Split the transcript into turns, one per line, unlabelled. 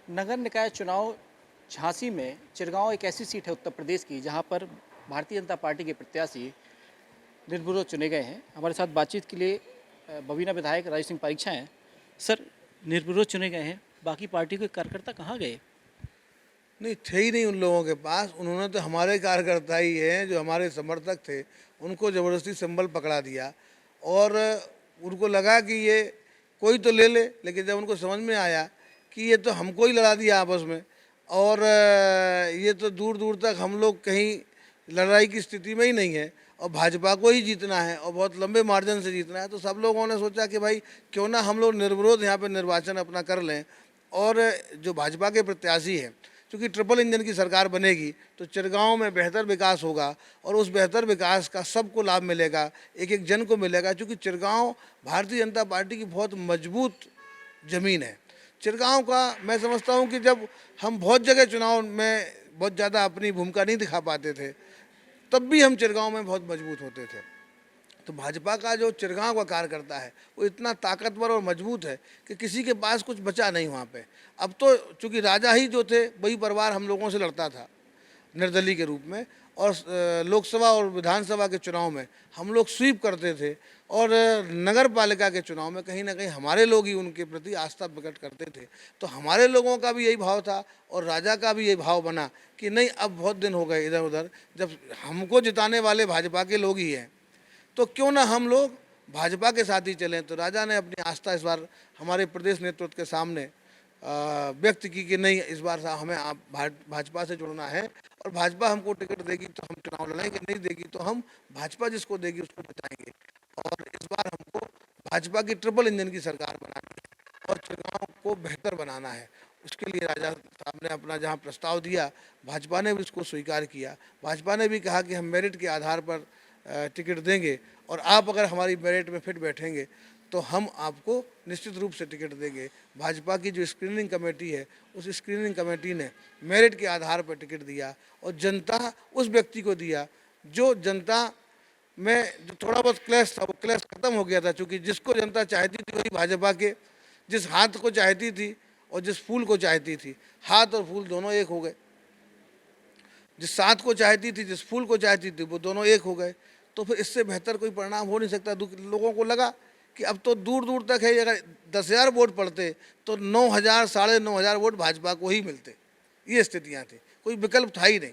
नगर निकाय चुनाव झांसी में चिरगांव एक ऐसी सीट है उत्तर प्रदेश की जहां पर भारतीय जनता पार्टी के प्रत्याशी निर्विरोध चुने गए हैं। हमारे साथ बातचीत के लिए बबीना विधायक राजेश सिंह परीक्षा हैं। सर, निर्विरोध चुने गए हैं, बाकी पार्टी के कार्यकर्ता कहाँ गए?
नहीं थे ही नहीं उन लोगों के पास। उन्होंने तो हमारे कार्यकर्ता ही हैं जो हमारे समर्थक थे, उनको ज़बरदस्ती संबल पकड़ा दिया और उनको लगा कि ये कोई तो ले ले, लेकिन जब उनको समझ में आया कि ये तो हमको ही लड़ा दिया आपस में और ये तो दूर दूर तक हम लोग कहीं लड़ाई की स्थिति में ही नहीं है और भाजपा को ही जीतना है और बहुत लंबे मार्जिन से जीतना है, तो सब लोगों ने सोचा कि भाई क्यों ना हम लोग निर्विरोध यहाँ पे निर्वाचन अपना कर लें। और जो भाजपा के प्रत्याशी हैं, क्योंकि ट्रिपल इंजन की सरकार बनेगी तो चिरगांव में बेहतर विकास होगा और उस बेहतर विकास का सबको लाभ मिलेगा, एक एक जन को मिलेगा। क्योंकि चिरगांव भारतीय जनता पार्टी की बहुत मजबूत ज़मीन है। चिरगांव का मैं समझता हूं कि जब हम बहुत जगह चुनाव में बहुत ज़्यादा अपनी भूमिका नहीं दिखा पाते थे, तब भी हम चिरगांव में बहुत मजबूत होते थे। तो भाजपा का जो चिरगांव का कार्यकर्ता है वो इतना ताकतवर और मजबूत है कि किसी के पास कुछ बचा नहीं वहाँ पे। अब तो चूंकि राजा ही जो थे वही परिवार हम लोगों से लड़ता था निर्दलीय के रूप में, और लोकसभा और विधानसभा के चुनाव में हम लोग स्वीप करते थे और नगर पालिका के चुनाव में कहीं ना कहीं हमारे लोग ही उनके प्रति आस्था प्रकट करते थे। तो हमारे लोगों का भी यही भाव था और राजा का भी यही भाव बना कि नहीं, अब बहुत दिन हो गए इधर उधर, जब हमको जिताने वाले भाजपा के लोग ही हैं तो क्यों ना हम लोग भाजपा के साथ ही चलें। तो राजा ने अपनी आस्था इस बार हमारे प्रदेश नेतृत्व के सामने व्यक्त की कि नहीं, इस बार हमें आप भाजपा से जुड़ना है और भाजपा हमको टिकट देगी तो हम चुनाव लड़ेंगे, नहीं देगी तो हम भाजपा जिसको देगी उसको जिताएंगे। और इस बार हमको भाजपा की ट्रिपल इंजन की सरकार बनानी है और चुनाव को बेहतर बनाना है। उसके लिए राजा साहब ने अपना जहाँ प्रस्ताव दिया, भाजपा ने भी उसको स्वीकार किया। भाजपा ने भी कहा कि हम मेरिट के आधार पर टिकट देंगे और आप अगर हमारी मेरिट में फिट बैठेंगे तो हम आपको निश्चित रूप से टिकट देंगे। भाजपा की जो स्क्रीनिंग कमेटी है उस स्क्रीनिंग कमेटी ने मेरिट के आधार पर टिकट दिया और जनता उस व्यक्ति को दिया जो जनता में जो थोड़ा बहुत क्लैश था वो क्लैश खत्म हो गया था। क्योंकि जिसको जनता चाहती थी वही भाजपा के, जिस हाथ को चाहती थी और जिस फूल को चाहती थी, हाथ और फूल दोनों एक हो गए। जिस साथ को चाहती थी, जिस फूल को चाहती थी, वो दोनों एक हो गए। तो फिर इससे बेहतर कोई परिणाम हो नहीं सकता। लोगों को लगा कि अब तो दूर दूर तक है, अगर 10,000 वोट पड़ते तो 9,000 साढ़े 9,000 वोट भाजपा को ही मिलते। ये स्थितियाँ थी, कोई विकल्प था ही नहीं।